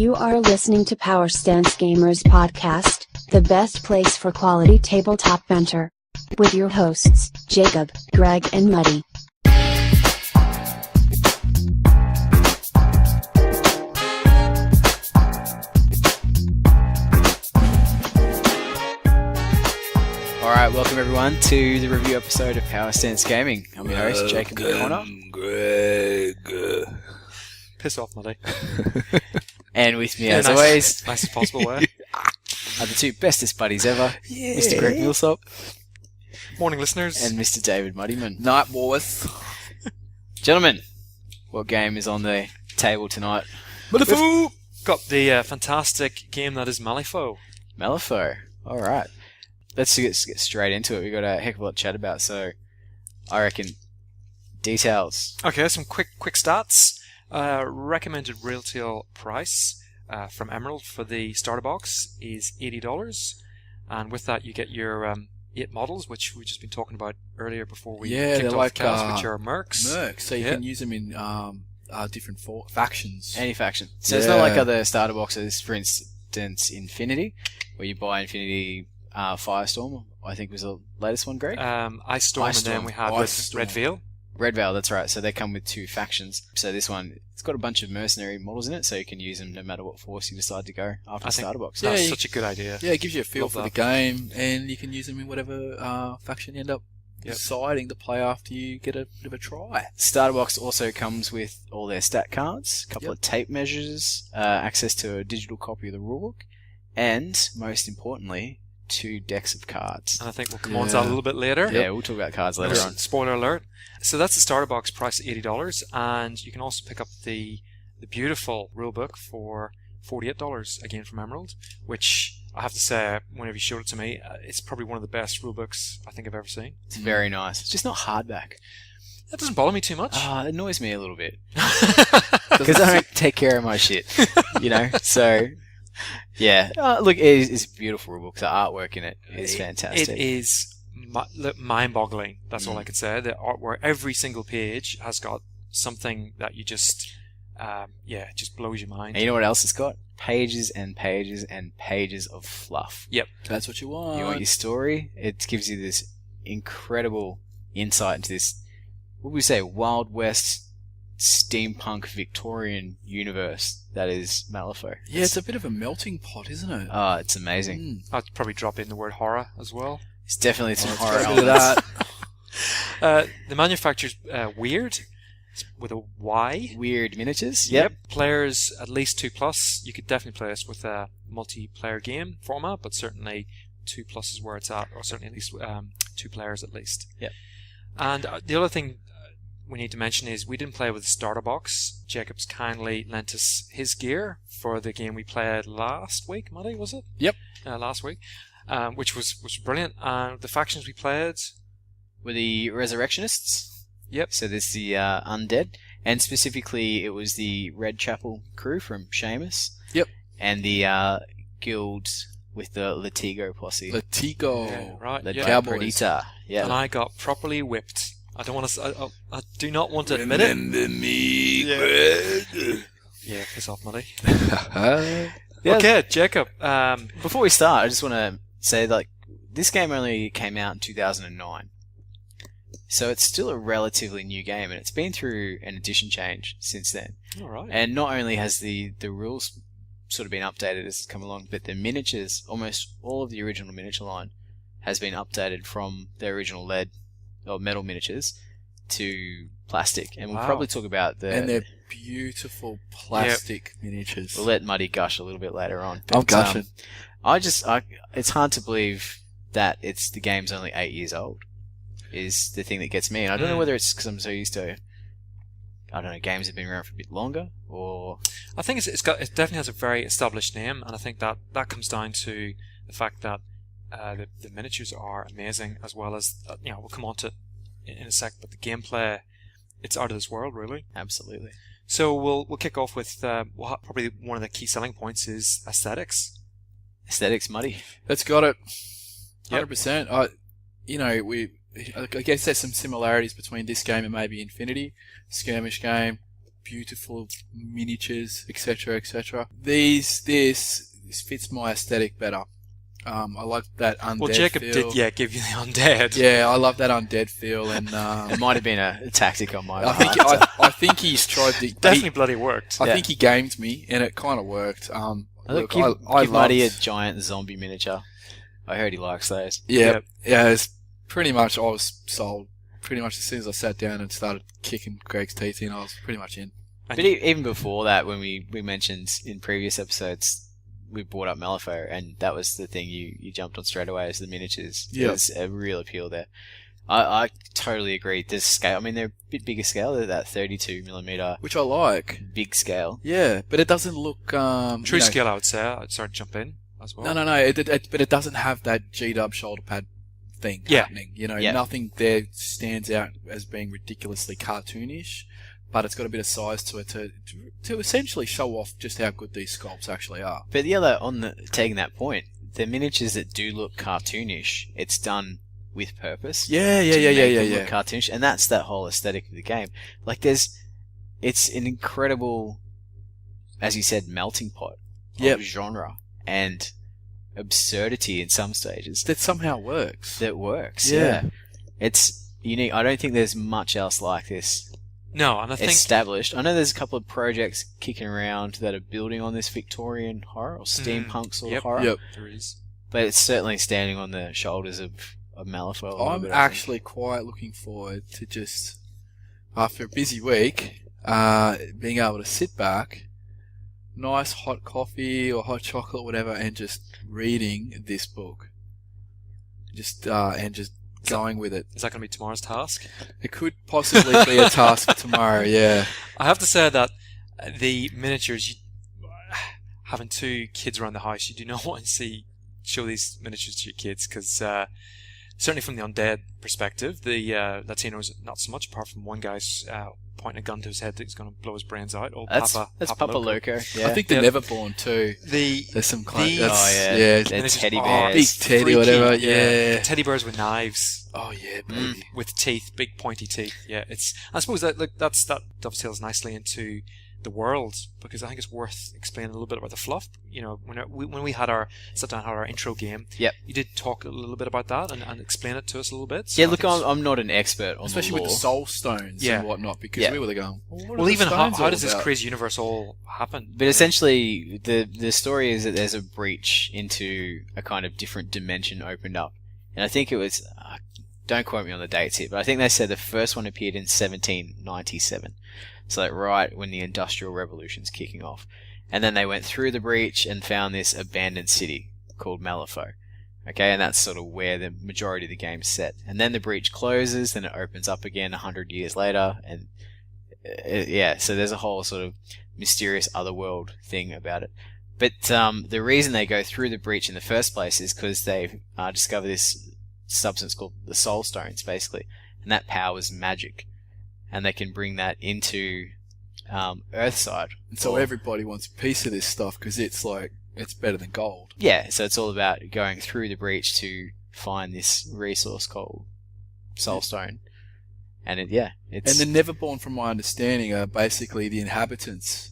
You are listening to Power Stance Gamers Podcast, the best place for quality tabletop banter. With your hosts, Jacob, Greg, and Muddi. Alright, welcome everyone to the review episode of Power Stance Gaming. I'm your host, Jacob Connor. Greg. Piss off, Muddi. And with me, as always, nicest possible way, are the two bestest buddies ever, Mr. Greg Millsop. Morning, listeners. And Mr. David Muddiman. Night, boys. Gentlemen, what game is on the table tonight? Malifaux! Got the fantastic game that is Malifaux. Malifaux. Alright. Let's get straight into it. We've got a heck of a lot to chat about, so I reckon details. Okay, some quick stats. Recommended retail price from Emerald for the starter box is $80, and with that you get your 8 models, which we've just been talking about earlier before we kicked off the cast, which are mercs. Mercs, so you can use them in different factions. Any faction. So it's not like other starter boxes, for instance, Infinity, where you buy Infinity Firestorm, I think was the latest one, Greg? Ice Storm, and then we had Red Veil. Red Veil, that's right. So they come with 2 factions. So this one, it's got a bunch of mercenary models in it, so you can use them no matter what force you decide to go after the starter box. That's such a good idea. Yeah, it gives you a feel for the game, and you can use them in whatever faction you end up deciding to play after you get a bit of a try. Starter box also comes with all their stat cards, a couple of tape measures, access to a digital copy of the rulebook, and, most importantly, 2 decks of cards. And I think we'll come on to that a little bit later. Yeah, we'll talk about cards later on. Spoiler alert. So that's the starter box price at $80, and you can also pick up the beautiful rulebook for $48 again from Emerald, which I have to say, whenever you showed it to me, it's probably one of the best rulebooks I think I've ever seen. It's very nice. It's just not hardback. That doesn't bother me too much. It annoys me a little bit. Because I don't take care of my shit, so... Yeah, look, it's a beautiful rulebook. The artwork in it is fantastic. It is mind-boggling. That's all I can say. The artwork, every single page has got something that you just, it just blows your mind. And you know what else it's got? Pages and pages and pages of fluff. Yep, that's what you want. You want your story? It gives you this incredible insight into this, what would we say, Wild West steampunk Victorian universe that is Malifaux. Yeah, it's a bit of a melting pot, isn't it? Oh, it's amazing. I'd probably drop in the word horror as well. It's definitely some horror elements. The manufacturer's Wyrd, with a Y. Wyrd Miniatures. Yep. Players at least 2+. You could definitely play this with a multiplayer game format, but certainly 2+ is where it's at, or certainly at least 2 players at least. Yep. And the other thing we need to mention is we didn't play with the starter box. Jacob's kindly lent us his gear for the game we played last week. Muddi, was it? Yep. Last week, which was brilliant. And the factions we played were the Resurrectionists. Yep. So there's the Undead, and specifically it was the Red Chapel crew from Seamus. Yep. And the guild with the Latigo posse. Latigo, right? The Cowboys. Yeah. And I got properly whipped. I don't want to. I do not want to admit it. Remember me, Greg? Yeah, piss off, Muddi. Yeah. Okay, Jacob. Before we start, I just want to say, this game only came out in 2009, so it's still a relatively new game, and it's been through an edition change since then. All right. And not only has the rules sort of been updated as it's come along, but the miniatures, almost all of the original miniature line, has been updated from the original lead or metal miniatures to plastic, and we'll probably talk about and they're beautiful plastic miniatures. We'll let Muddi gush a little bit later on. I'm gushing. It's hard to believe that the game's only 8 years old. Is the thing that gets me, and I don't know whether it's because I'm so used to, games have been around for a bit longer, or I think it definitely has a very established name, and I think that comes down to the fact that the miniatures are amazing, as well as we'll come on to it in a sec, but the gameplay, it's out of this world, really. Absolutely. So we'll kick off with probably one of the key selling points is aesthetics. Aesthetics, Muddi. That's got it. 100%. I guess there's some similarities between this game and maybe Infinity. Skirmish game, beautiful miniatures, etc., etc. This fits my aesthetic better. I like that undead Well, Jacob feel. did, give you the undead. Yeah, I love that undead feel, and It might have been a tactic on my I part. think he's tried to. Definitely bloody worked. I think he gamed me, and it kind of worked. Look, Look, give Muddi a giant zombie miniature. I heard he likes those. Yeah, it's pretty much. I was sold. Pretty much as soon as I sat down and started kicking Greg's teeth in, I was pretty much in. But even before that, when we mentioned in previous episodes, we brought up Malifaux, and that was the thing you jumped on straight away, as the miniatures. Yeah. There's a real appeal there. I totally agree. There's scale. I mean, they're a bit bigger scale. They're that 32mm Which I like. big scale. Yeah, but it doesn't look... True scale, I would say. I'd start to jump in as well. No. But it doesn't have that G-dub shoulder pad thing happening. You know, nothing there stands out as being ridiculously cartoonish, but it's got a bit of size to it to essentially show off just how good these sculpts actually are. But taking that point, the miniatures that do look cartoonish, it's done with purpose. Yeah. Look cartoonish, and that's that whole aesthetic of the game. Like, it's an incredible, as you said, melting pot of genre and absurdity in some stages. That somehow works. That works. Yeah. It's unique. I don't think there's much else like this. No, and I think Established. I know there's a couple of projects kicking around that are building on this Victorian horror or steampunk sort of horror. Yep. there is. But it's certainly standing on the shoulders of Malifaux. a little I'm bit, I think. actually quite looking forward to just, after a busy week, being able to sit back, nice hot coffee or hot chocolate, whatever, and just reading this book. And just going with it. Is that going to be tomorrow's task? It could possibly be a task for tomorrow, yeah. I have to say that the miniatures, having two kids around the house, you do not want to show these miniatures to your kids, because certainly from the undead perspective, the Latinos not so much, apart from one guy's pointing a gun to his head that he's going to blow his brains out. That's Papa Loco. Yeah. I think the Neverborn too. There's some kind They're teddy bears. Big teddy, whatever. Yeah. Teddy bears with knives. Oh yeah, baby. With teeth, big pointy teeth. Yeah, I suppose that dovetails nicely into the world, because I think it's worth explaining a little bit about the fluff. You know, when we had our intro game, you did talk a little bit about that and explain it to us a little bit. So look, I'm not an expert on especially the lore. with the soul stones and whatnot, because we were there going, well, even how does this crazy universe all happen? But essentially, the story is that there's a breach into a kind of different dimension opened up, and I think it was. Don't quote me on the dates here, but I think they said the first one appeared in 1797. So like right when the Industrial Revolution's kicking off. And then they went through the breach and found this abandoned city called Malifaux. Okay, and that's sort of where the majority of the game's set. And then the breach closes, then it opens up again 100 years later, and so there's a whole sort of mysterious otherworld thing about it. But the reason they go through the breach in the first place is because they discover this substance called the Soul Stones, basically, and that powers magic, and they can bring that into Earthside. And so everybody wants a piece of this stuff because it's better than gold. Yeah, so it's all about going through the breach to find this resource called Soul Stone, and it's and the Neverborn, from my understanding, are basically the inhabitants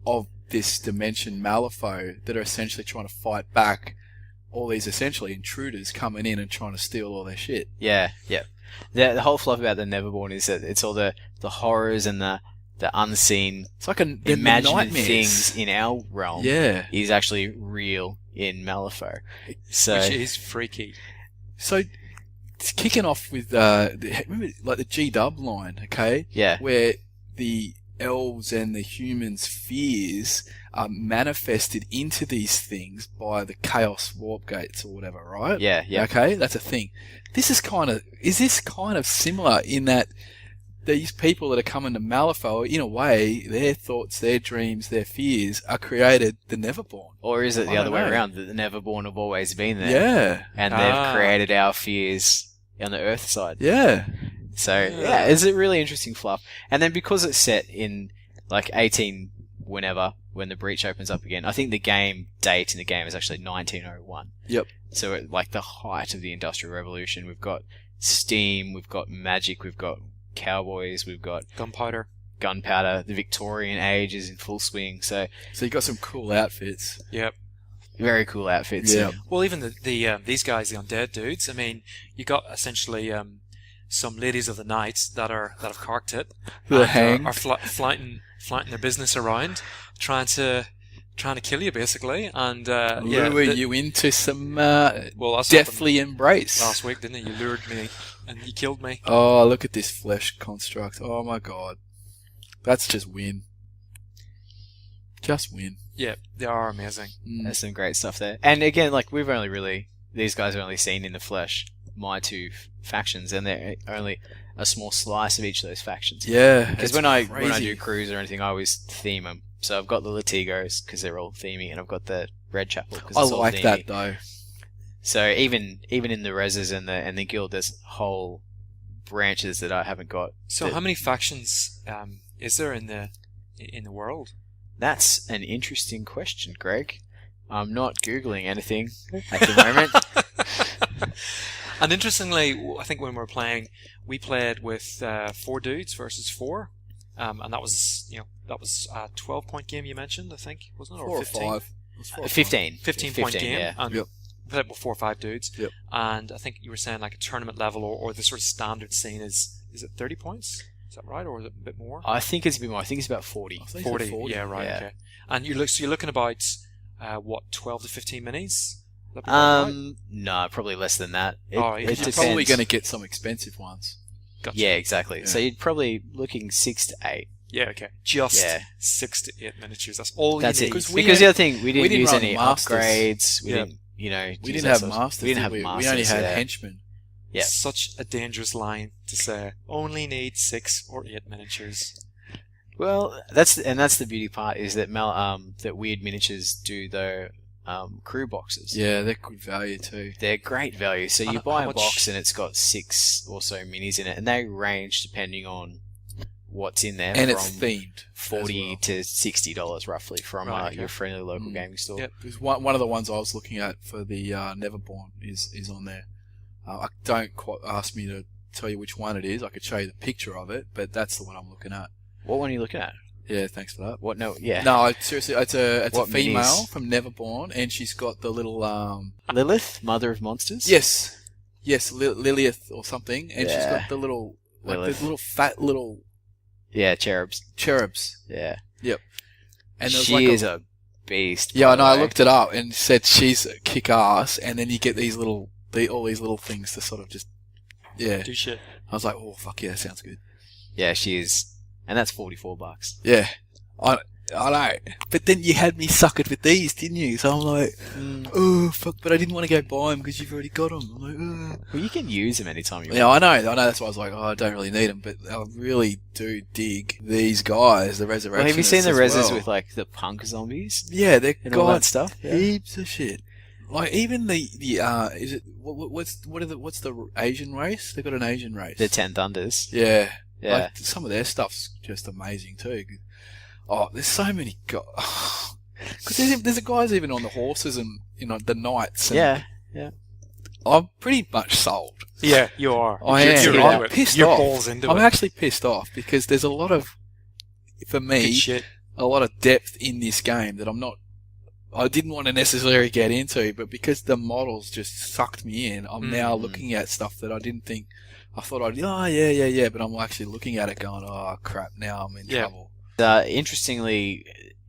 of this dimension, Malifaux, that are essentially trying to fight back all these essentially intruders coming in and trying to steal all their shit. Yeah. The whole fluff about the Neverborn is that it's all the horrors and the unseen, it's like imagined things in our realm. Yeah, is actually real in Malifaux. So, which is freaky. So it's kicking off with remember like the G-dub line, okay? Yeah, where the elves and the humans' fears are manifested into these things by the chaos warp gates or whatever, right? Yeah. Okay, that's a thing. Is this kind of similar in that these people that are coming to Malifaux, in a way, their thoughts, their dreams, their fears are created the Neverborn? Or is it the other way around, that the Neverborn have always been there? Yeah. And they've created our fears on the Earth side. Yeah. So, it's a really interesting fluff. And then because it's set in, like, 18 whenever, when the breach opens up again, I think the game date in the game is actually 1901. Yep. So at, like, the height of the Industrial Revolution, we've got steam, we've got magic, we've got cowboys, we've got gunpowder. gunpowder, the Victorian age is in full swing. So you got some cool outfits. Yep. Very cool outfits. Yeah. Well, even these guys, the undead dudes. I mean, you got essentially some ladies of the night that have carked it, and are flighting their business around, trying to kill you basically, and lure you into some well, deathly embrace. Last week, didn't it? You lured me and you killed me. Oh, look at this flesh construct. Oh my god, that's just win. Just win. Yeah, they are amazing. There's some great stuff there. And again, like these guys have only seen in the flesh my two factions, and they're only a small slice of each of those factions. Yeah, because when I do crews or anything, I always theme them. So I've got the Latigos because they're all themey, and I've got the Red Chapel because it's all themey. I like that though. So even in the reses and the guild, there's whole branches that I haven't got. So how many factions is there in the world? That's an interesting question, Greg. I'm not Googling anything at the moment. And interestingly, I think when we were playing, we played with 4 dudes versus 4, and that was a 12-point game you mentioned, I think, wasn't it? Or 15? 4 or 5. 15. 15-point game. Yeah. And yep. we played with 4 or 5 dudes. Yep. And I think you were saying like a tournament level or the sort of standard scene is it 30 points? Is that right, or is it a bit more? I think it's a bit more. I think it's about 40. 40. Yeah, right. Yeah. Okay. And you're looking about 12 to 15 minis? Right? No, probably less than that. You're probably going to get some expensive ones. Gotcha. Yeah, exactly. Yeah. So you're probably looking 6 to 8. Yeah, okay. Just 6 to 8 miniatures. That's all That's you need. Because the other thing, we didn't use any masters. Upgrades. We didn't have masters. We only had henchmen. Yeah. Such a dangerous line to say. Only need 6 or 8 miniatures. Well, that's the beauty part is that that Wyrd miniatures do their crew boxes. Yeah, they're good value too. They're great value. So you buy a box and it's got 6 or so minis in it, and they range depending on what's in there. And it's themed. $40 to $60 roughly from your friendly local gaming store. Yeah, because one of the ones I was looking at for the Neverborn is on there. Don't quite ask me to tell you which one it is. I could show you the picture of it, but that's the one I'm looking at. What one are you looking at? Yeah, thanks for that. What? No, yeah. No, seriously, it's a female minis? from Neverborn, and she's got the little Lilith, Mother of Monsters. Yes, Lilith or something, and she's got the little fat little. Yeah, cherubs. Yeah. Yep. And she is a beast. Yeah, I know. I looked it up and said she's kick ass, and then you get all these little things to sort of just do shit. I was like, oh fuck yeah, sounds good. Yeah, she is. And that's $44. Yeah, I know. But then you had me suckered with these, didn't you? So I'm like, oh fuck! But I didn't want to go buy them because you've already got them. I'm like, well, you can use them anytime you want. Yeah, I know. That's why I was like, I don't really need them, but I really do dig these guys, the Resurrectionists. Well, have you seen the reses with like the punk zombies? Yeah, they've and got all that stuff. Yeah. Heaps of shit. Like even the is it what's the Asian race? They've got an Asian race. The 10 Thunders. Yeah. Yeah. Like, some of their stuff's just amazing too. Oh, there's so many guys. Because there's guys even on the horses and the knights. And yeah. I'm pretty much sold. Yeah, you are. I am. I'm pissed off. Balls into I'm it. actually pissed off because there's a lot of, for me, a lot of depth in this game that I didn't want to necessarily get into, but because the models just sucked me in, I'm now looking at stuff that I didn't think. I thought but I'm actually looking at it going, oh crap, now I'm in trouble. Interestingly,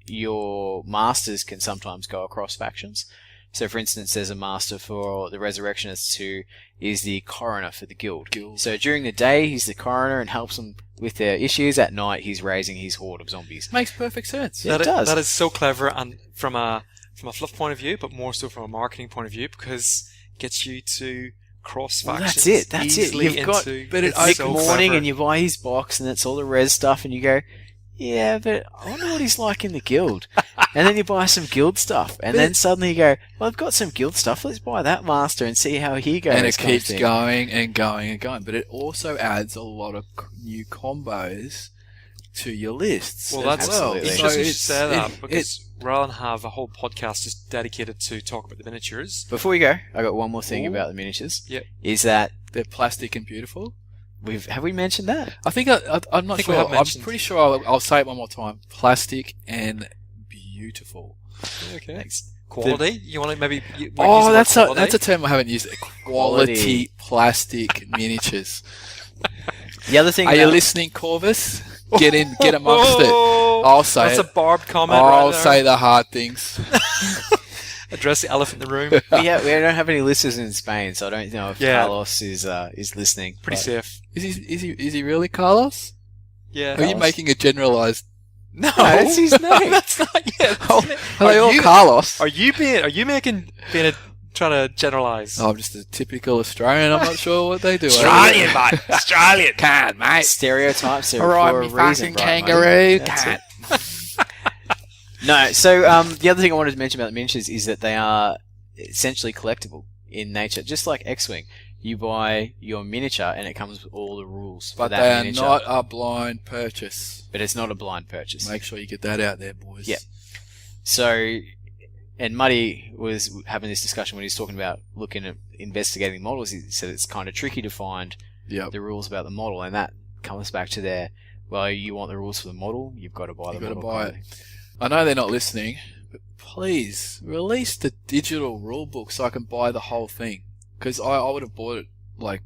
your masters can sometimes go across factions. So for instance, there's a master for the Resurrectionists who is the coroner for the guild. So during the day, he's the coroner and helps them with their issues. At night, he's raising his horde of zombies. Makes perfect sense. Yeah, it does. That is so clever, and from a fluff point of view, but more so from a marketing point of view, because it gets you to cross factions. Well, that's it. You've got, but it's so morning and you buy his box and it's all the res stuff and you go, yeah, but I wonder what he's like in the guild. And then you buy some guild stuff and then suddenly you go, well, I've got some guild stuff. Let's buy that master and see how he goes. And it keeps going and going and going. But it also adds a lot of new combos to your lists. Well, that's absolutely interesting you say that, because rather than have a whole podcast just dedicated to talk about the miniatures. Before we go, I got one more thing about the miniatures. Yep. Is that they're plastic and beautiful? Have we mentioned that? I think I'm not sure. I'm pretty sure I'll say it one more time. Plastic and beautiful. Okay. Thanks. Quality? You want to maybe? That's a term I haven't used. Quality plastic miniatures. The other thing. Are you listening, Corvus? Get amongst it. I'll say That's a barbed comment. I'll say the hard things. Address the elephant in the room. we don't have any listeners in Spain, so I don't know if Carlos is listening. Pretty safe. Is he really Carlos? Yeah. Are you making a generalized? No, that's his name. That's not yet. Are they all Carlos? Are you trying to generalise? I'm just a typical Australian. I'm not sure what they do. Australian, mate. Australian. Can't, mate. Stereotypes are Alright, for me a reason, fucking kangaroo. Can't. No, so the other thing I wanted to mention about the miniatures is that they are essentially collectible in nature, just like X-Wing. You buy your miniature and it comes with all the rules for that miniature. But they are not a blind purchase. But it's not a blind purchase. Make sure you get that out there, boys. Yeah. So, and Muddi was having this discussion when he was talking about looking at investigating models. He said it's kind of tricky to find the rules about the model, and that comes back to you want the rules for the model, you've got to buy the model. You've got to buy it. I know they're not listening, but please release the digital rule book so I can buy the whole thing. Because I would have bought it like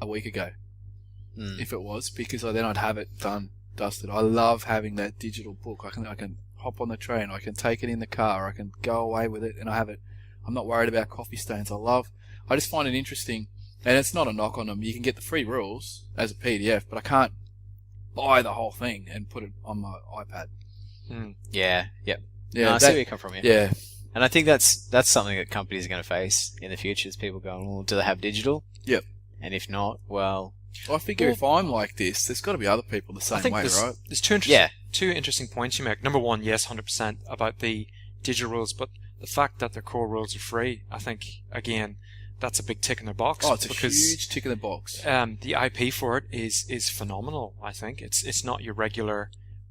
a week ago if it was, because then I'd have it dusted. I love having that digital book. I can hop on the train, I can take it in the car, I can go away with it, and I have it. I'm not worried about coffee stains. I just find it interesting, and it's not a knock on them. You can get the free rules as a PDF, but I can't buy the whole thing and put it on my iPad. Yeah. Yep. Yeah. No, I see where you come from. Yeah. And I think that's something that companies are going to face in the future. Is people going, well, do they have digital? Yep. And if not, well, I figure if I'm like this, there's got to be other people the same way, right? There's two interesting points you make. Number one, yes, 100% about the digital rules, but the fact that their core rules are free, I think, again, that's a big tick in their box. Oh, it's a huge tick in the box. The IP for it is phenomenal, I think. It's not your regular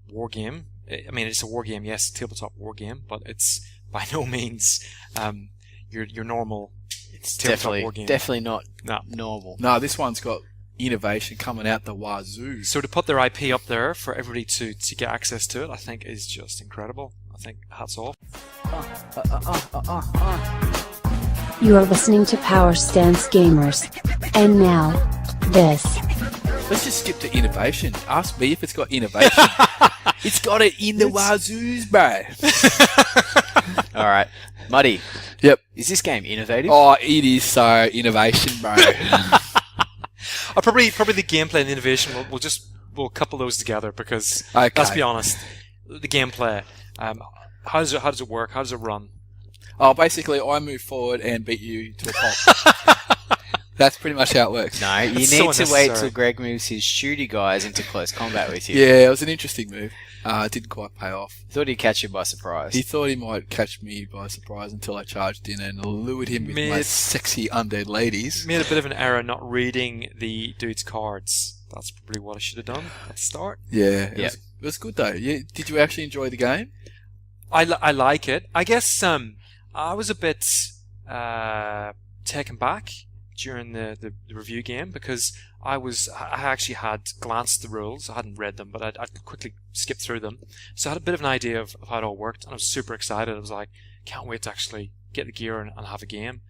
war game. I mean, it's a war game, yes, tabletop war game, but it's by no means your normal tabletop war game. Definitely not normal. No, this one's got innovation coming out the wazoo. So to put their IP up there for everybody to get access to it, I think is just incredible. I think hats off. You are listening to Power Stance Gamers. And now, this. Let's just skip to innovation. Ask me if it's got innovation. It's got it in the wazoos, bro. Alright. Muddi. Yep. Is this game innovative? Oh, it is so innovation, bro. Probably the gameplay and the innovation, we'll couple those together because, let's be honest, the gameplay, how does it work? How does it run? Oh, basically, I move forward and beat you to a pulp. That's pretty much how it works. No, you need to wait till Greg moves his shooty guys into close combat with you. Yeah, it was an interesting move. It didn't quite pay off. Thought he'd catch you by surprise. He thought he might catch me by surprise until I charged in and lured him with my sexy undead ladies. Made a bit of an error not reading the dude's cards. That's probably what I should have done at the start. Yeah, it was good though. Did you actually enjoy the game? I like it. I guess I was a bit taken back during the review game because I actually had glanced at the rules. I hadn't read them, but I'd quickly skipped through them. So I had a bit of an idea of how it all worked, and I was super excited. I was like, can't wait to actually get the gear and have a game.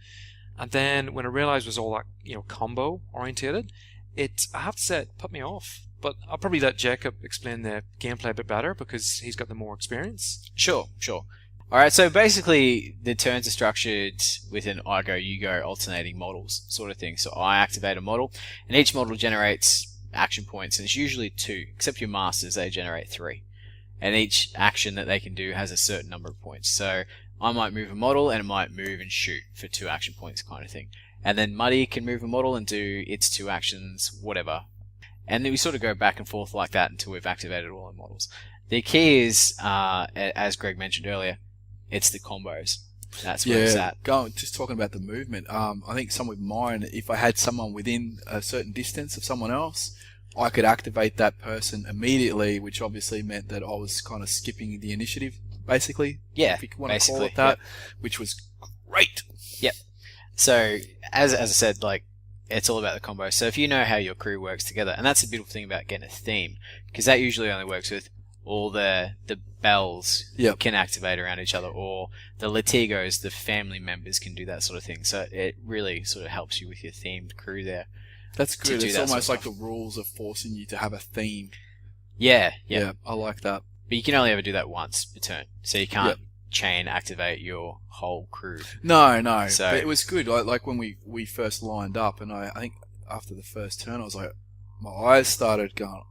And then when I realized it was all that, combo orientated, I have to say, it put me off. But I'll probably let Jacob explain the gameplay a bit better because he's got the more experience. Sure. Alright, so basically the turns are structured with an I go, you go alternating models sort of thing. So I activate a model, and each model generates action points, and it's usually 2, except your masters, they generate 3. And each action that they can do has a certain number of points. So I might move a model, and it might move and shoot for 2 action points kind of thing. And then Muddi can move a model and do its 2 actions, whatever. And then we sort of go back and forth like that until we've activated all our models. The key is, as Greg mentioned earlier, it's the combos. That's where it's at. Just talking about the movement, I think some with mine, if I had someone within a certain distance of someone else, I could activate that person immediately, which obviously meant that I was kind of skipping the initiative, basically. Yeah, if you want to call it that, which was great. Yep. So, as I said, it's all about the combo. So if you know how your crew works together, and that's the beautiful thing about getting a theme, because that usually only works with all the bells can activate around each other, or the Latigos, the family members, can do that sort of thing. So it really sort of helps you with your themed crew there. That's good. It's almost like the rules are forcing you to have a theme. Yeah, I like that. But you can only ever do that once per turn, so you can't chain activate your whole crew. No. So, but it was good. Like when we first lined up, and I think after the first turn, I was like, my eyes started going,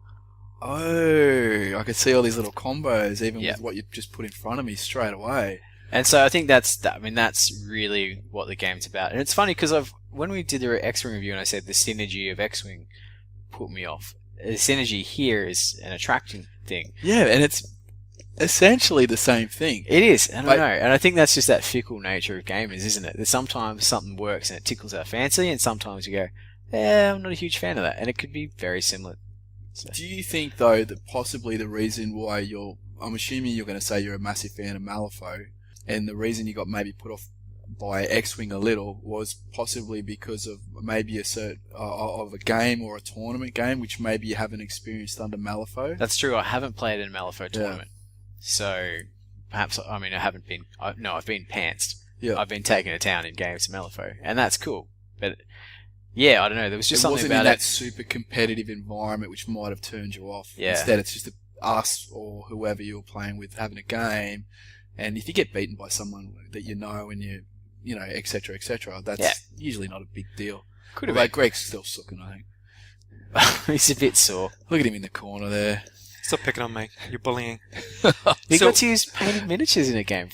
oh, I could see all these little combos, even with what you just put in front of me straight away. And so I think that's really what the game's about. And it's funny because when we did the X-Wing review, and I said the synergy of X-Wing put me off. The synergy here is an attracting thing. Yeah, and it's essentially the same thing. It is. I don't know. And I think that's just that fickle nature of gamers, isn't it? That sometimes something works and it tickles our fancy, and sometimes you go, I'm not a huge fan of that. And it could be very similar. So. Do you think, though, that possibly the reason why I'm assuming you're going to say you're a massive fan of Malifaux, and the reason you got maybe put off by X-Wing a little was possibly because of maybe a certain of a game or a tournament game, which maybe you haven't experienced under Malifaux? That's true. I haven't played in a Malifaux tournament. So perhaps, I haven't been... I've been pantsed. Yeah. I've been taken to town in games of Malifaux, and that's cool. But... yeah, I don't know. There was just something about it. It wasn't in that super competitive environment which might have turned you off. Yeah. Instead, it's just us or whoever you're playing with having a game. And if you get beaten by someone that you know and you know, et cetera, that's usually not a big deal. Could have been. Greg's still sucking, I think. He's a bit sore. Look at him in the corner there. Stop picking on me. You're bullying. You got to use painted miniatures in a game.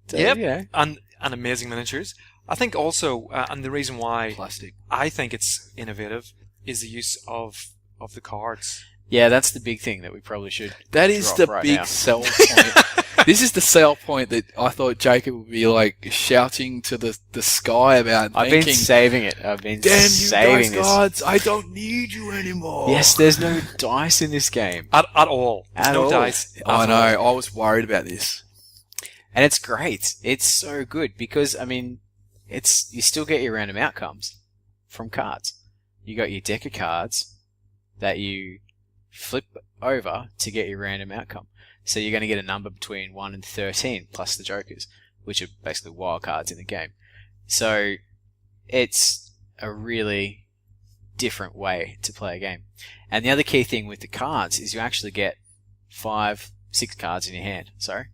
So, and amazing miniatures. I think also, and the reason why plastic. I think it's innovative is the use of the cards. Yeah, that's the big thing that we probably should. That is the right big now. sell point. This is the sell point that I thought Jacob would be like shouting to the sky about. I've been saving it. Damn saving you guys, I don't need you anymore. Yes, there's no dice in this game at all. No dice. I know. I was worried about this, and it's great. It's so good because you still get your random outcomes from cards. You got your deck of cards that you flip over to get your random outcome. So you're going to get a number between 1 and 13 plus the jokers, which are basically wild cards in the game. So it's a really different way to play a game. And the other key thing with the cards is you actually get 6 cards in your hand. Sorry?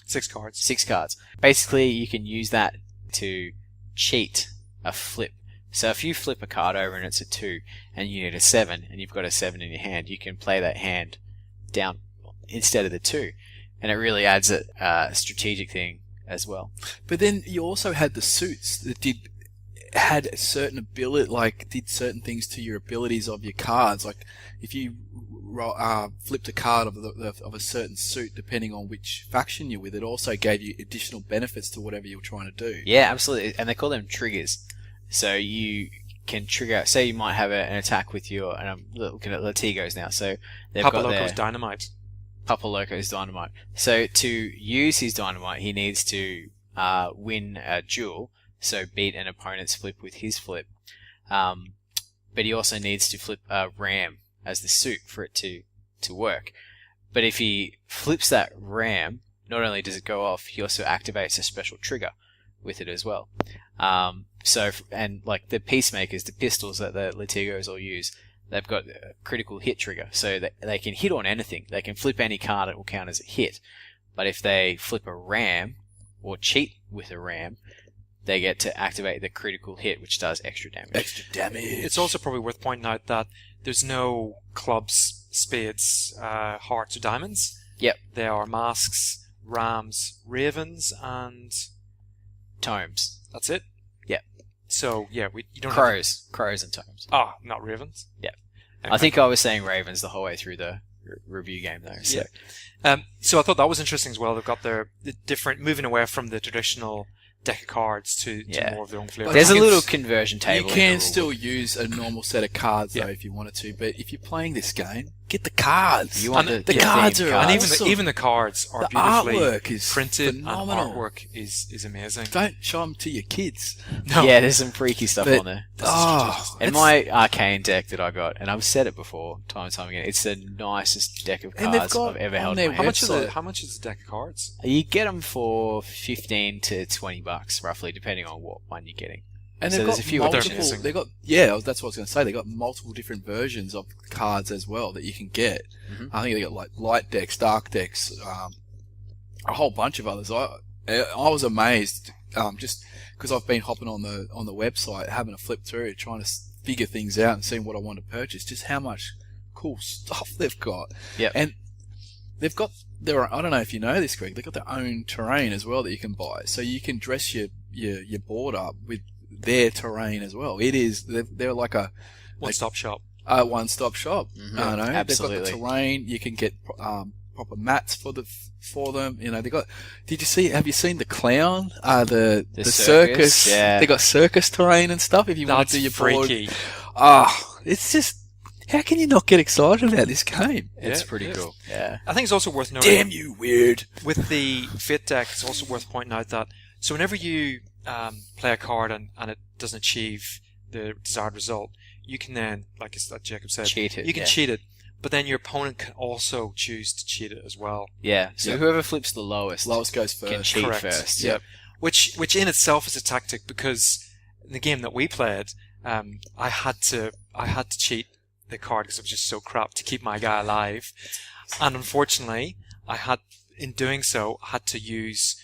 6 cards. 6 cards. Basically, you can use that to cheat a flip. So if you flip a card over and it's a 2 and you need a 7 and you've got a 7 in your hand, you can play that hand down instead of the 2. And it really adds a strategic thing as well. But then you also had the suits that had a certain ability, like did certain things to your abilities of your cards. Like if you flipped a card of a certain suit, depending on which faction you're with, it also gave you additional benefits to whatever you're trying to do. Yeah, absolutely. And they call them triggers. So you can trigger, say you might have an attack with your, and I'm looking at Latigos now, so they've Papa got Loco's dynamite. Papa Loco's dynamite. So to use his dynamite, he needs to win a duel, so beat an opponent's flip with his flip. But he also needs to flip a ram as the suit for it to work. But if he flips that ram, not only does it go off, he also activates a special trigger with it as well. And like the peacemakers, the pistols that the Latigos all use, they've got a critical hit trigger, so they can hit on anything. They can flip any card, it will count as a hit. But if they flip a ram, or cheat with a ram, they get to activate the critical hit, which does extra damage. It's also probably worth pointing out that there's no clubs, spades, hearts, or diamonds. Yep. There are masks, rams, ravens, and tomes. That's it. Yep. So yeah, you don't crows and tomes. Ah, not ravens. Yeah. Anyway. I think I was saying ravens the whole way through the review game though. So. Yeah. So I thought that was interesting as well. They've got the different, moving away from the traditional deck of cards to more of their own flavor. There's a little conversion table. You can still use a normal set of cards though if you wanted to, but if you're playing this game, get the cards. You want the cards are and awesome. even the cards are The beautifully artwork is printed, phenomenal. and artwork is amazing. Don't show them to your kids. No. Yeah, there's some freaky stuff But- on there. And it's- my arcane deck that I got, and I've said it before, time and time again, it's the nicest deck of And they've cards got I've ever on held. their In my hand. website- How much is a deck of cards? You get them for $15 to $20, roughly, depending on what one you're getting. And So they've there's got a few multiple. options. They got that's what I was going to say. They got multiple different versions of cards as well that you can get. Mhm. I think they got like light decks, dark decks, a whole bunch of others. I was amazed just because I've been hopping on the website, having a flip through, trying to figure things out and seeing what I want to purchase. Just how much cool stuff they've got. Yep. And they've got I don't know if you know this, Greg. They've got their own terrain as well that you can buy, so you can dress your board up with their terrain as well. They're like a One-stop shop. one-stop shop. Mhm. I know. Absolutely. They've got the terrain. You can get proper mats for them. You know, they got. Have you seen the clown? The circus. Yeah. They got circus terrain and stuff. If you want That's to do your freaky. board. It's just. How can you not get excited about this game? It's Yeah, pretty it is. cool. Yeah. I think it's also worth noting. Damn you, Wyrd. With the Fate deck, it's also worth pointing out that so whenever you play a card and it doesn't achieve the desired result, you can then, like Jacob said, Cheat it, you can yeah. cheat it, but then your opponent can also choose to cheat it as well. Yeah. So Yep. whoever flips the lowest Lowest goes can first. cheat Correct. first. Yep. Which in itself is a tactic, because in the game that we played, I had to cheat the card because it was just so crap to keep my guy alive, and unfortunately, in doing so, had to use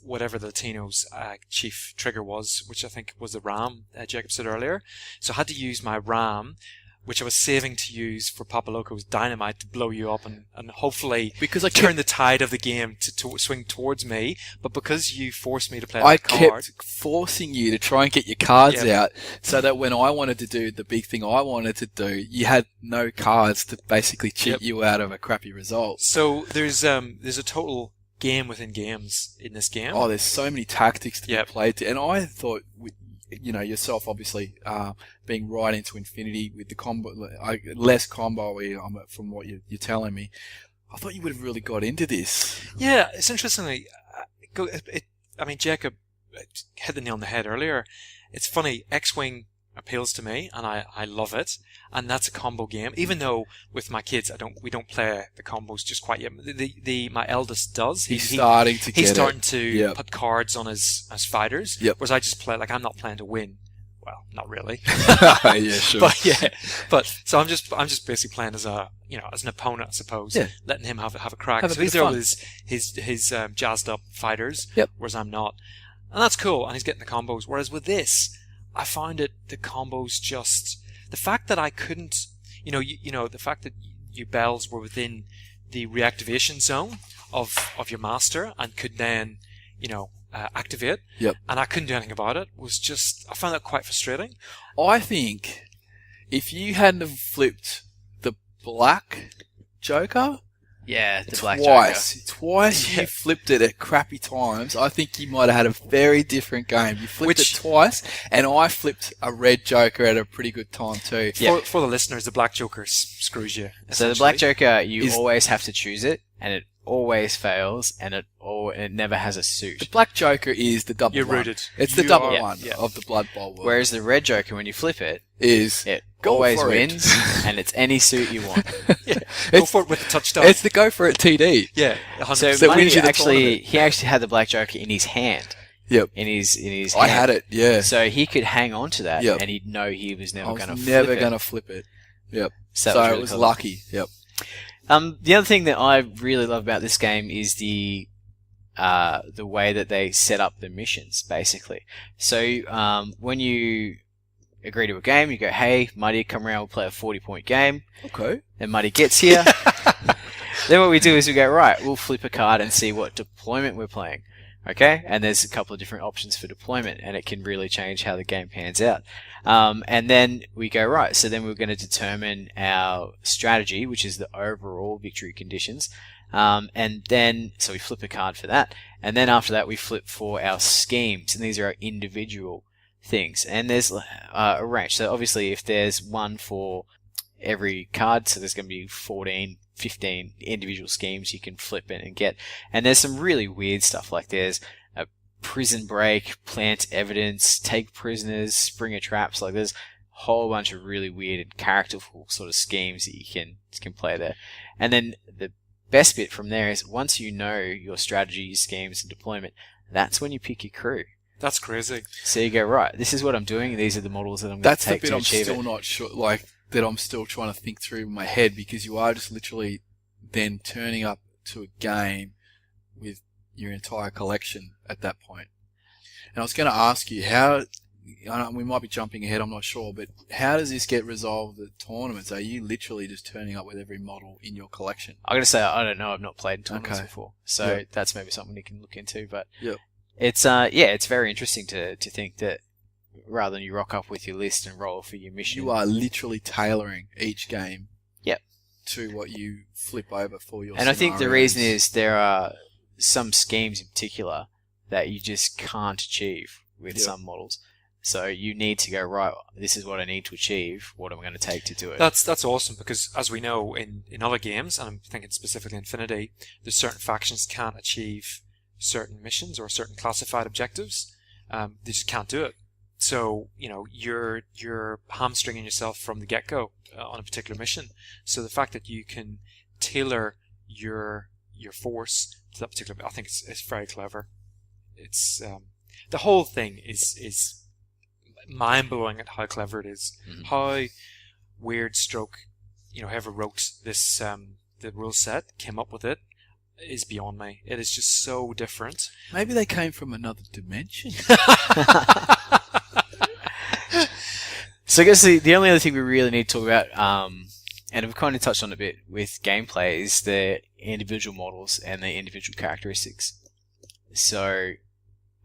whatever the Latino's chief trigger was, which I think was the ram, Jacob said earlier. So I had to use my ram, which I was saving to use for Papa Loco's dynamite to blow you up and hopefully Because I turn the tide of the game to swing towards me. But because you forced me to play I that card, kept forcing you to try and get your cards Yep. out, so that when I wanted to do the big thing I wanted to do, you had no cards to basically cheat Yep. you out of a crappy result. so there's a total game within games in this game. Oh, there's so many tactics to Yep. be played to, and I thought, yourself obviously being right into infinity with the combo, less combo from what you're telling me. I thought you would have really got into this. Yeah, it's interestingly, Jacob hit the nail on the head earlier. It's funny, X-Wing appeals to me, and I love it, and that's a combo game. Even though with my kids, we don't play the combos just quite yet. My eldest does. He's starting to get He's it. starting to Yep. put cards on his fighters. Yep. Whereas I just play I'm not playing to win. Well, not really. Yeah, sure. So I'm just basically playing as as an opponent, I suppose. Yeah. Letting him have a crack. Have a So bit he's of there fun. with his jazzed up fighters. Yep. Whereas I'm not, and that's cool. And he's getting the combos. Whereas with this, I found the combos just the fact that I couldn't, the fact that you bells were within the reactivation zone of your master and could then, activate. Yep. And I couldn't do anything about it. I found that quite frustrating. I think if you hadn't have flipped the black Joker Yeah, the Black twice Yeah. you flipped it at crappy times, I think you might have had a very different game. You flipped Which- it twice, and I flipped a red Joker at a pretty good time too. Yeah. For the listeners, the black joker screws you. So the Black essentially. Joker, you Is- always have to choose it, and it always fails, and it never has a The suit. black Joker is the double You're one. rooted. It's the You double are- one yeah. of the Blood Bowl world. Whereas the Red Joker, when you flip it, is it Go always for it. wins, and it's any suit you want. Go it's, for it with the touchdown. it's the go for it TD. Yeah, So 100%. So it Muddi wins you the he actually had the Black Joker in his hand. Yep. In his I hand. had it. Yeah. So he could hang on to that, Yep. and he'd know he was I never was going to never flip going it. to flip it. Yep. So So, that was it really was cool. lucky. Yep. The other thing that I really love about this game is the way that they set up the missions, basically. So when you agree to a game, you go, "Hey, Muddi, come around. We'll play a 40-point game." Okay. Then Muddi gets here. Then what we do is we go, right, we'll flip a card and see what deployment we're playing. Okay? And there's a couple of different options for deployment, and it can really change how the game pans out. And then we go, right, so then we're going to determine our strategy, which is the overall victory conditions. And then, so we flip a card for that. And then after that, we flip for our schemes, and these are our individual things. And there's a range. So obviously, if there's one for every card, so there's going to be 14, 15 individual schemes you can flip in and get. And there's some really weird stuff, like there's a prison break, plant evidence, take prisoners, springer traps. Like there's a whole bunch of really weird and characterful sort of schemes that you can play there. And then the best bit from there is once you know your strategy, schemes, and deployment, that's when you pick your crew. That's crazy. So you go, right, this is what I'm doing, these are the models that I'm going to take to achieve it. That's the bit I'm still not sure, like, that I'm still trying to think through in my head, because you are just literally then turning up to a game with your entire collection at that point. And I was going to ask you, we might be jumping ahead, I'm not sure, but how does this get resolved at tournaments? Are you literally just turning up with every model in your collection? I'm going to say, I don't know, I've not played in tournaments before, so that's maybe something you can look into, but it's it's very interesting to think that rather than you rock up with your list and roll for your mission, you are literally tailoring each game to what you flip over for your And I think the reason is there are some schemes in particular that you just can't achieve with some models. So you need to go, right, this is what I need to achieve, what am I going to take to do it? That's awesome, because as we know in other games, and I'm thinking specifically Infinity, there's certain factions can't achieve certain missions or certain classified objectives. They just can't do it. So, you're hamstringing yourself from the get-go on a particular mission. So the fact that you can tailor your force to that particular, I think it's very clever. It's the whole thing is mind-blowing at how clever it is. Mm-hmm. How Wyrd stroke, whoever wrote this the rule set came up with it is beyond me. It is just so different. Maybe they came from another dimension. So I guess the only other thing we really need to talk about, and we've kind of touched on a bit with gameplay, is the individual models and the individual characteristics. So,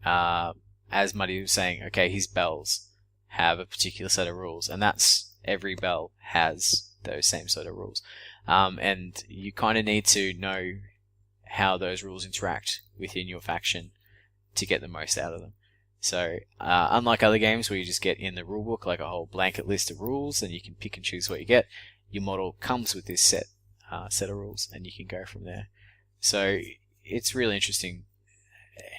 as Muddi was saying, okay, his bells have a particular set of rules, and that's every bell has those same set of rules. And you kind of need to know how those rules interact within your faction to get the most out of them. So, unlike other games where you just get in the rulebook like a whole blanket list of rules and you can pick and choose what you get, your model comes with this set of rules and you can go from there. So, it's really interesting.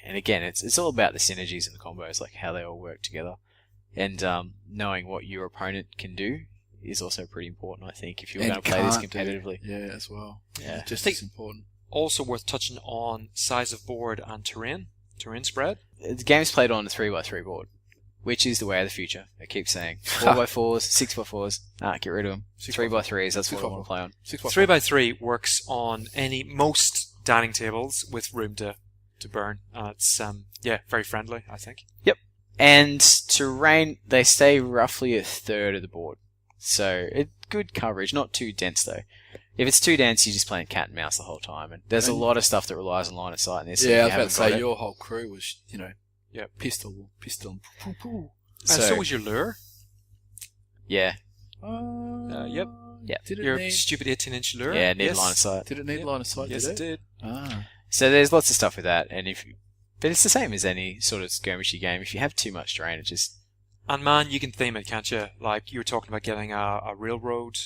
And again, it's all about the synergies and the combos, like how they all work together. And knowing what your opponent can do is also pretty important, I think, if you're going to play this competitively. Yeah, as well. Yeah. Just as important. Also worth touching on size of board and terrain spread. The game's played on a 3x3 board, which is the way of the future. I keep saying 4x4s, 6x4s. Get rid of them. 3x3s. That's what I want to play on. 3x3 works on most dining tables with room to burn. It's very friendly, I think. Yep. And terrain, they stay roughly a third of the board, so good coverage. Not too dense though. If it's too dense, you're just playing cat and mouse the whole time, and there's a lot of stuff that relies on line of sight in this. Yeah, I was about to say your whole crew was, pistol, poo, poo. And so was your lure. Yeah. Yep. Yeah. Your stupid 18-inch lure. Yeah, it needed line of sight. Did it need line of sight? Yes, it did. So there's lots of stuff with that, but it's the same as any sort of skirmishy game. If you have too much terrain, it just... And man, you can theme it, can't you? Like, you were talking about getting a railroad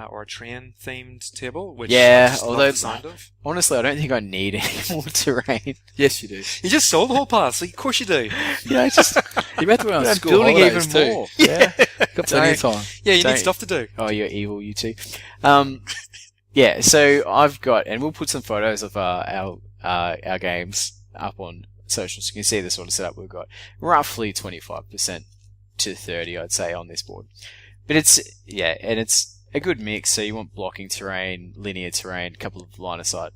or a train-themed table, which I just love the sound of. Honestly, I don't think I need any more terrain. Yes, you do. You just sold the whole pass, of course you do. It's just... You better run on school building holidays even too. more. Yeah. Got plenty of time. Yeah, you need stuff to do. Oh, you're evil, you two. Yeah, so I've got... And we'll put some photos of our games up on social, so you can see the sort of setup we've got. Roughly 25% to 30, I'd say, on this board. But it's a good mix. So you want blocking terrain, linear terrain, a couple of line of sight,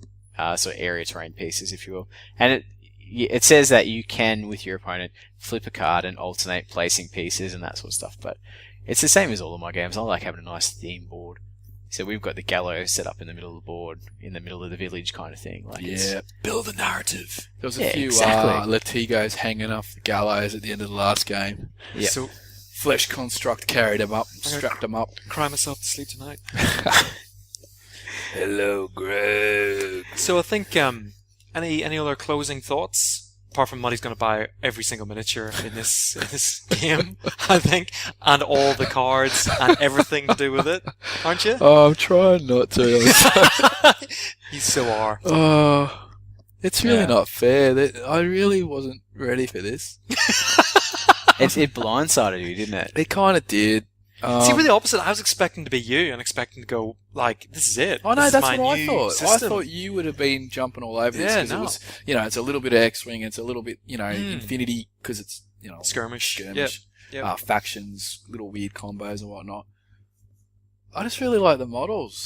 sort of area terrain pieces, if you will. And it says that you can, with your opponent, flip a card and alternate placing pieces and that sort of stuff. But it's the same as all of my games. I like having a nice theme board. So we've got the gallows set up in the middle of the board, in the middle of the village kind of thing. Build a narrative. There was a few Latigos hanging off the gallows at the end of the last game. Yeah. So Flesh Construct carried them up, strapped them up. Cry myself to sleep tonight. Hello, Greg. So I think any other closing thoughts apart from Muddi's going to buy every single miniature in this game, I think, and all the cards and everything to do with it, aren't you? Oh, I'm trying not to. You so are. Oh, it's really not fair. I really wasn't ready for this. It blindsided you, didn't it? It kind of did. See, we're the opposite. I was expecting to be you and expecting to go, like, this is it. I know, that's what I thought. System. I thought you would have been jumping all over this because it was, it's a little bit of X-Wing, it's a little bit, Infinity because it's, skirmish. Yep. Factions, little weird combos and whatnot. I just really like the models.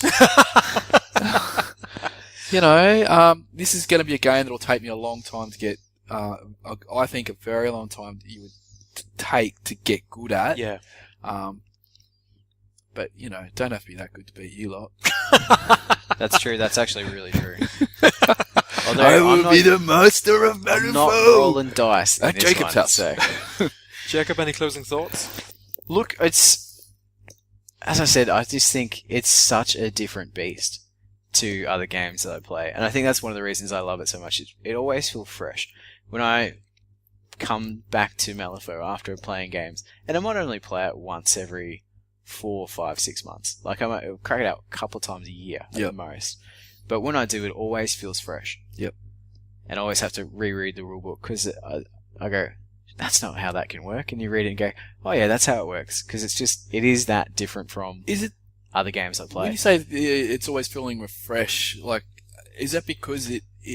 This is going to be a game that will take me a long time to get, I think a very long time that you would take to get good at. Yeah. But, don't have to be that good to beat you lot. That's true. That's actually really true. Although I will be the master of Malifaux. I'm not rolling dice in this Jacob's one, house. so. Jacob, any closing thoughts? Look, as I said, I just think it's such a different beast to other games that I play. And I think that's one of the reasons I love it so much. It always feels fresh. When I come back to Malifaux after playing games, and I might only play it once every 4, 5, 6 months. Like, I might crack it out a couple of times a year at the most. But when I do, it always feels fresh. Yep. And I always have to reread the rulebook because I go, that's not how that can work. And you read it and go, oh yeah, that's how it works. Because it is that different from other games I play. When you say it's always feeling fresh, like, is that because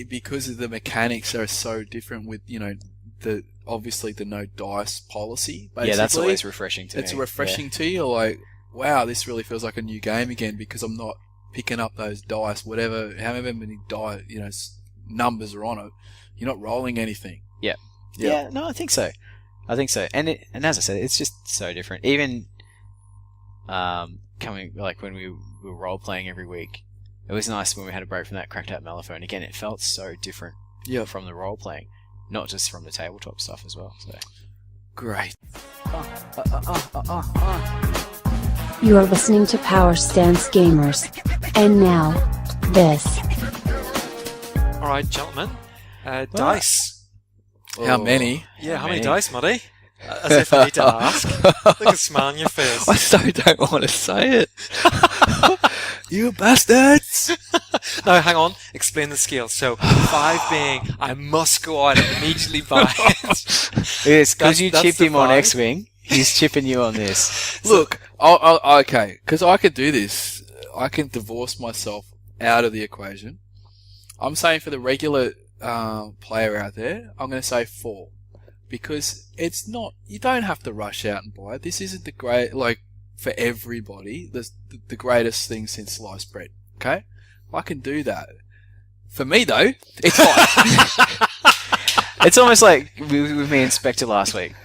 because the mechanics are so different with, obviously the no dice policy, basically? Yeah, that's always refreshing to me. It's refreshing to you, like, wow, this really feels like a new game again because I'm not picking up those dice, however many numbers are on it. You're not rolling anything. Yeah. Yeah, no, I think so. And as I said, it's just so different. Even when we were role playing every week, it was nice when we had a break from that cracked out Malifaux, and again, it felt so different from the role playing. Not just from the tabletop stuff as well. So great. You are listening to Power Stance Gamers. And now, this. Alright, gentlemen. Dice. How many? Yeah, how many dice, Muddi? As if I need to ask. Look at the smile on your face. I so don't want to say it. You bastards! No, hang on. Explain the scale. So, 5 being, I must go out and immediately buy it. Yes, because you chipped him on X-Wing, he's chipping you on this. Look, okay, because I can do this. I can divorce myself out of the equation. I'm saying for the regular player out there, I'm going to say 4. Because it's not, you don't have to rush out and buy it. This isn't the great, for everybody, the greatest thing since sliced bread. Okay? I can do that. For me, though, it's fine. It's almost like with me and Spectre last week,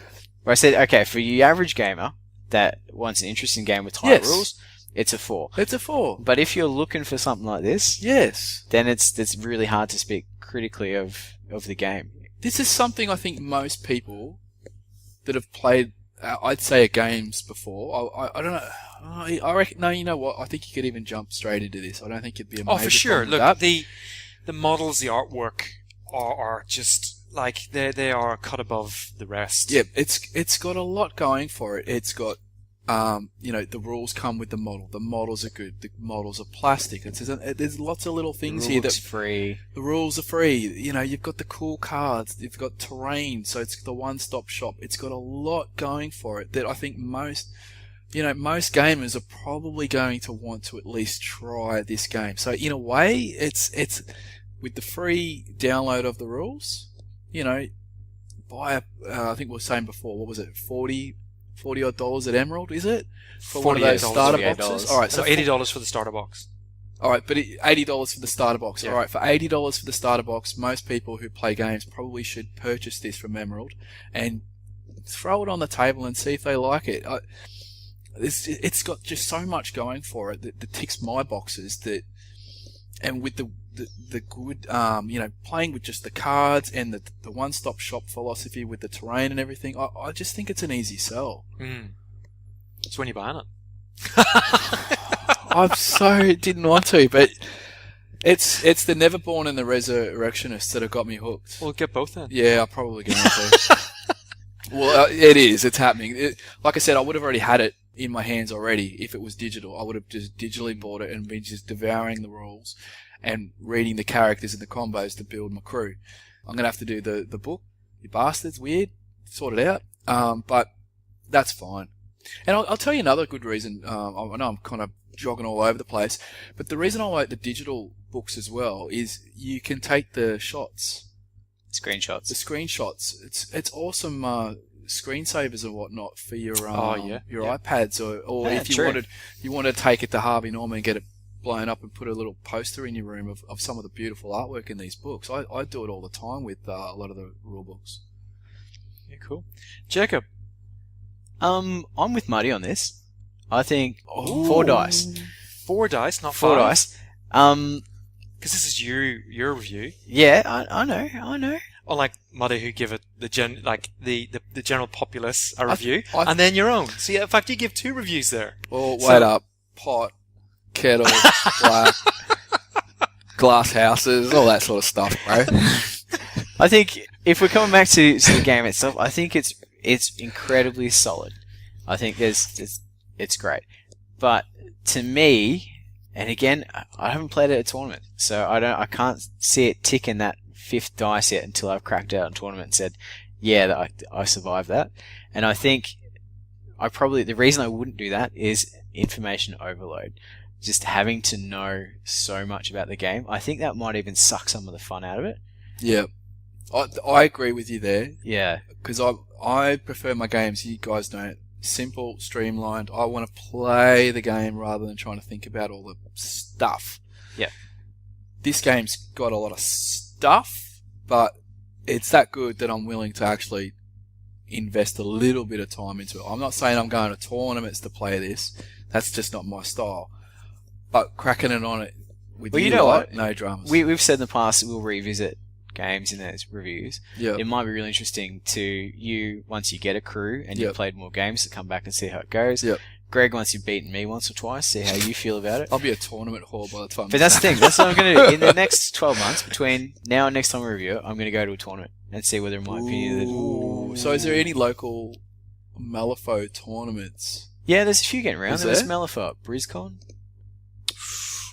where I said, okay, for the average gamer that wants an interesting game with tight rules, it's a 4. It's a 4. But if you're looking for something like this, then it's really hard to speak critically of the game. This is something I think most people that have played, I'd say, games before. I don't know. I reckon. No, you know what? I think you could even jump straight into this. I don't think it'd be a major for sure. problem with Look, that. the models, the artwork are just like they are cut above the rest. Yeah, it's got a lot going for it. It's got the rules come with the model. The models are good. The models are plastic. There's lots of little things here that free. The rules are free. You've got the cool cards. You've got terrain, so it's the one-stop shop. It's got a lot going for it that I think most gamers are probably going to want to at least try this game. So in a way, it's with the free download of the rules. Buy I think we were saying before. What was it? $40 odd at Emerald, is it? For one of those starter boxes? Alright, so $80 for the starter box. Alright, but $80 for the starter box. Yeah. Alright, for $80 for the starter box, most people who play games probably should purchase this from Emerald and throw it on the table and see if they like it. It's got just so much going for it that ticks my boxes, and with the good, playing with just the cards and the one-stop shop philosophy with the terrain and everything, I just think it's an easy sell. So when you're buying it? I so didn't want to, but It's the Neverborn and the Resurrectionist that have got me hooked. We'll get both then. Yeah, I'll probably get into it. Well, it is. It's happening. Like I said, I would have already had it in my hands already if it was digital. I would have just digitally bought it and been just devouring the rules and reading the characters and the combos to build my crew. I'm going to have to do the book. You bastards, weird. Sort it out. But that's fine. And I'll tell you another good reason. I know I'm kind of jogging all over the place, but the reason I like the digital books as well is you can take the shots. Screenshots. The screenshots. It's awesome screensavers and whatnot for your iPads or if you wanted to take it to Harvey Norman and get it blown up and put a little poster in your room of some of the beautiful artwork in these books. I do it all the time with a lot of the rule books. Yeah, cool. Jacob. I'm with Muddi on this. I think 4 dice. 4 dice, not 4 5. dice. Because this is your review. Yeah, I know. Unlike Muddi, who give it the general populace a review, and then your own. So yeah, in fact, you give 2 reviews there. Well, wait up. Pot, kettle, black, glass houses, all that sort of stuff, bro. I think if we're coming back to the game itself, I think it's incredibly solid. I think it's great. But to me, and again, I haven't played it at a tournament, so I can't see it ticking that 5th dice yet until I've cracked out in tournament and said, yeah, I survived that. And I think the reason I wouldn't do that is information overload. Just having to know so much about the game. I think that might even suck some of the fun out of it. Yeah. I agree with you there. Yeah. Because I prefer my games, you guys don't. Simple, streamlined. I want to play the game rather than trying to think about all the stuff. Yeah. This game's got a lot of stuff, but it's that good that I'm willing to actually invest a little bit of time into it. I'm not saying I'm going to tournaments to play this. That's just not my style. But cracking it on it with you know what? No dramas. We've said in the past that we'll revisit games in those reviews. Yeah. It might be really interesting to once you get a crew and you've played more games, to come back and see how it goes. Yep. Greg, once you've beaten me once or twice, see how you feel about it. I'll be a tournament whore by the time. But that's the thing. That's what I'm going to do. In the next 12 months, between now and next time we review it, I'm going to go to a tournament and see whether my opinion is... So is there any local Malifaux tournaments? Yeah, there's a few getting around. There was Malifaux at BrizCon.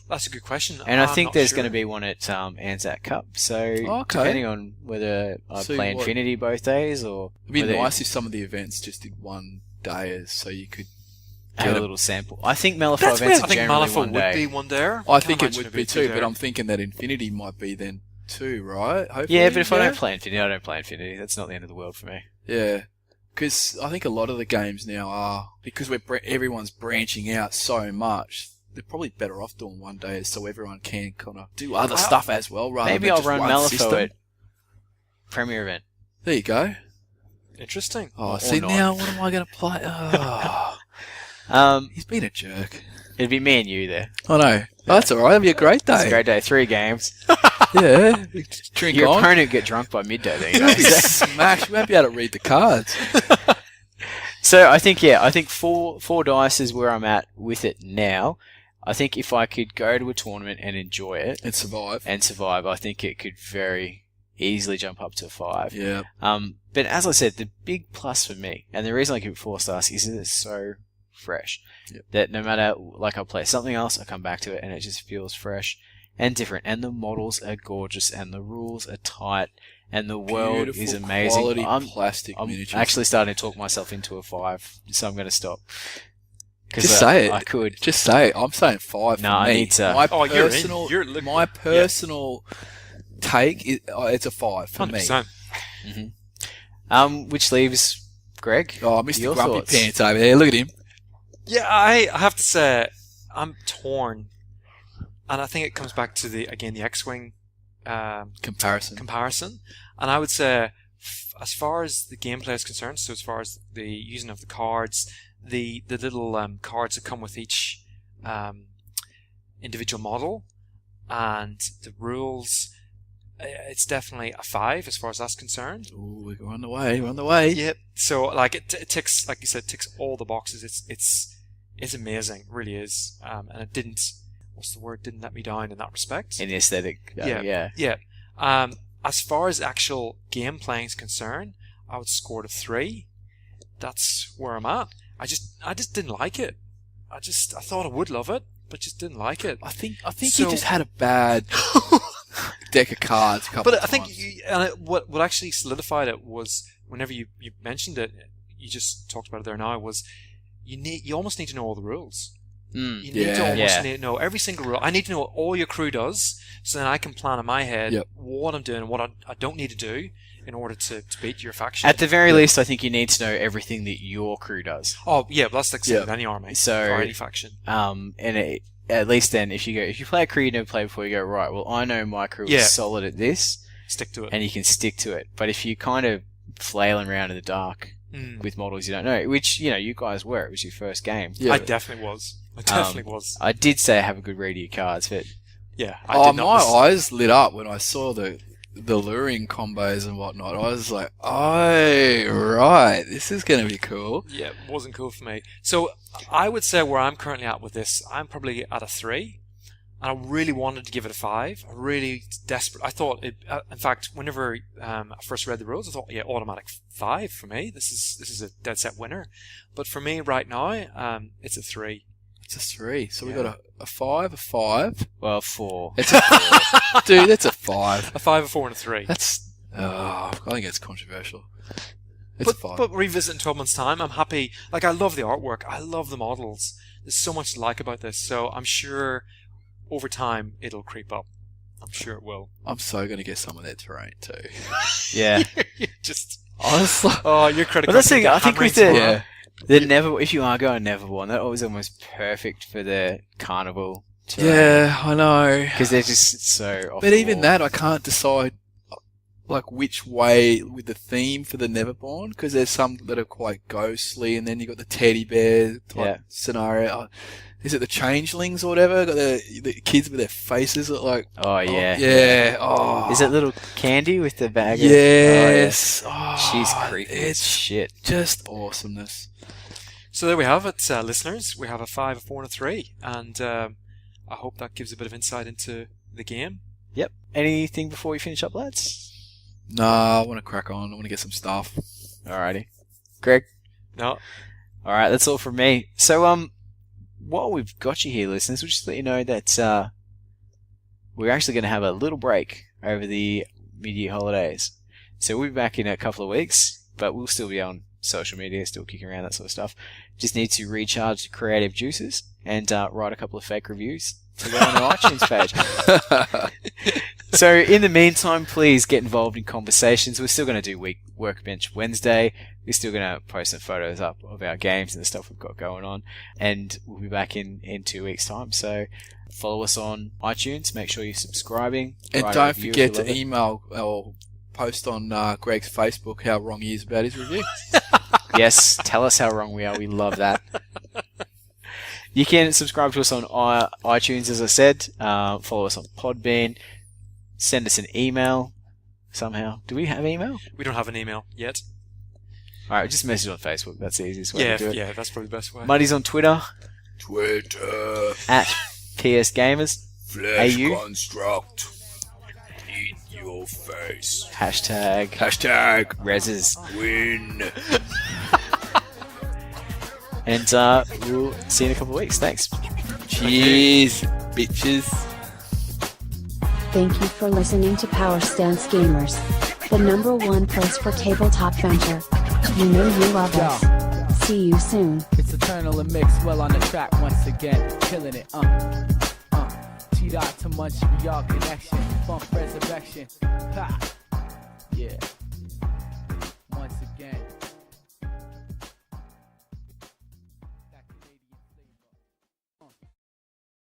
That's a good question. And I think there's going to be one at Anzac Cup. So depending on whether I play Infinity both days or... It'd be nice if some of the events just did one day so you could have a little sample. I think Malifaux events are generally one day. Would be one day. I think it would be too, but I'm thinking that Infinity might be then too, right? Hopefully, yeah, but if I don't play Infinity, I don't play Infinity. That's not the end of the world for me. Yeah. Because I think a lot of the games now are, because everyone's branching out so much, they're probably better off doing one day so everyone can kind of do other stuff as well, rather maybe than I'll just run one Malifaux system. at Premier Event. There you go. Interesting. Oh, see now, what am I going to play? Oh. He's been a jerk. It'd be me and you there. I know. Oh, that's alright, it'll be a great day. It's a great day. 3 games. Yeah. Drink Your on. opponent get drunk by midday then. You'll be smashed. You won't be able to read the cards. So I think 4 dice is where I'm at with it now. I think if I could go to a tournament and enjoy it and survive, I think it could very easily jump up to 5. Yeah. But as I said, the big plus for me, and the reason I give it 4 stars, is that it's so fresh. Yep. That no matter, like, I'll play something else, I come back to it, and it just feels fresh and different. And the models are gorgeous, and the rules are tight, and the world is amazing. Quality plastic miniatures. I'm actually starting to talk myself into a 5, so I'm going to stop. Just say it. I could. Just say it. I'm saying 5 No, for I me. need to. My personal take is it's a 5 for 100%. me. Mm-hmm. Which leaves Greg. Oh, Mr. Your Grumpy thoughts? Pants over there. Look at him. Yeah, I have to say I'm torn, and I think it comes back to the X-wing comparison. And I would say, as far as the gameplay is concerned, so as far as the using of the cards, the little cards that come with each individual model, and the rules, it's definitely a 5 as far as that's concerned. Ooh, we're on the way. We're on the way. Yep. So like it ticks, like you said, ticks all the boxes. It's amazing, it really is. And it didn't. what's the word, didn't let me down in that respect. In the aesthetic. Yeah. As far as actual game playing is concerned, I would score it a 3. That's where I'm at. I just didn't like it. I thought I would love it, but just didn't like it. I think you just had a bad deck of cards. But I think what actually solidified it was whenever you mentioned it, you just talked about it there now, was you almost need to know all the rules. You need to almost need to know every single rule. I need to know what all your crew does, so then I can plan in my head what I'm doing and what I don't need to do in order to beat your faction. At the very least, I think you need to know everything that your crew does. Oh yeah, but that's like with any army or any faction. At least then, if you play a crew you never played before, you go, right, well, I know my crew is solid at this. Stick to it. And you can stick to it. But if you kind of flailing around in the dark with models you don't know, which, you guys were, it was your first game. Yeah. I definitely was. I did say have a good read of your cards, but... Yeah, my eyes lit up when I saw the luring combos and whatnot. I was like, oh, right, this is going to be cool. Yeah, it wasn't cool for me. So I would say where I'm currently at with this, I'm probably at a 3. And I really wanted to give it a 5. I'm really desperate. I thought, in fact, whenever I first read the rules, I thought, automatic 5 for me. This is a dead set winner. But for me right now, it's a 3. It's a 3. So we got a 5, a 5. Well, 4. It's a 4. Dude, that's a 5. A 5, a 4, and a 3. I think it's controversial. It's a 5. But revisit in 12 months' time, I'm happy. Like, I love the artwork. I love the models. There's so much to like about this. So I'm sure over time it'll creep up. I'm sure it will. I'm so going to get some of their terrain too. Yeah. Just... Honestly. Oh, you're critical. Well, that's the thing. I think with if you are going Never one, that was almost perfect for the carnival terrain. Yeah, I know. Because they're just so off. But even that, I can't decide like which way with the theme for the Neverborn, because there's some that are quite ghostly, and then you got the teddy bear type scenario. Is it the changelings or whatever? Got the kids with their faces that like... Oh, yeah. Yeah. Oh. Is it little Candy with the bag? Yes. She's creepy. It's shit. Just awesomeness. So there we have it, listeners. We have a 5, a 4, and a 3. And I hope that gives a bit of insight into the game. Yep. Anything before we finish up, lads? No, I want to crack on. I want to get some stuff. Alrighty. Greg? No. Alright, that's all from me. So, while we've got you here, listeners, we'll just let you know that we're actually going to have a little break over the mid-year holidays. So we'll be back in a couple of weeks, but we'll still be on social media, still kicking around, that sort of stuff. Just need to recharge the creative juices and write a couple of fake reviews to go on the iTunes page. So in the meantime, please get involved in conversations. We're still going to do Workbench Wednesday. We're still going to post some photos up of our games and the stuff we've got going on. And we'll be back in 2 weeks' time. So follow us on iTunes. Make sure you're subscribing. And don't forget to email or post on Greg's Facebook how wrong he is about his review. Yes, tell us how wrong we are. We love that. You can subscribe to us on iTunes, as I said. Follow us on Podbean. Send us an email somehow. Do we have email? We don't have an email yet. Alright, just message on Facebook. That's the easiest way to do it. Yeah, that's probably the best way. Muddi's on Twitter. At PS Gamers. Flesh construct. Eat your face. Hashtag Rezzes. Win. And we'll see you in a couple of weeks. Thanks. Cheers, bitches. Thank you for listening to Power Stance Gamers, the #1 place for tabletop banter. You know you love us. See you soon. It's Eternal and Mix, well on the track once again, killing it. T-Dot to Munch, VR connection, bump resurrection. Ha! Yeah.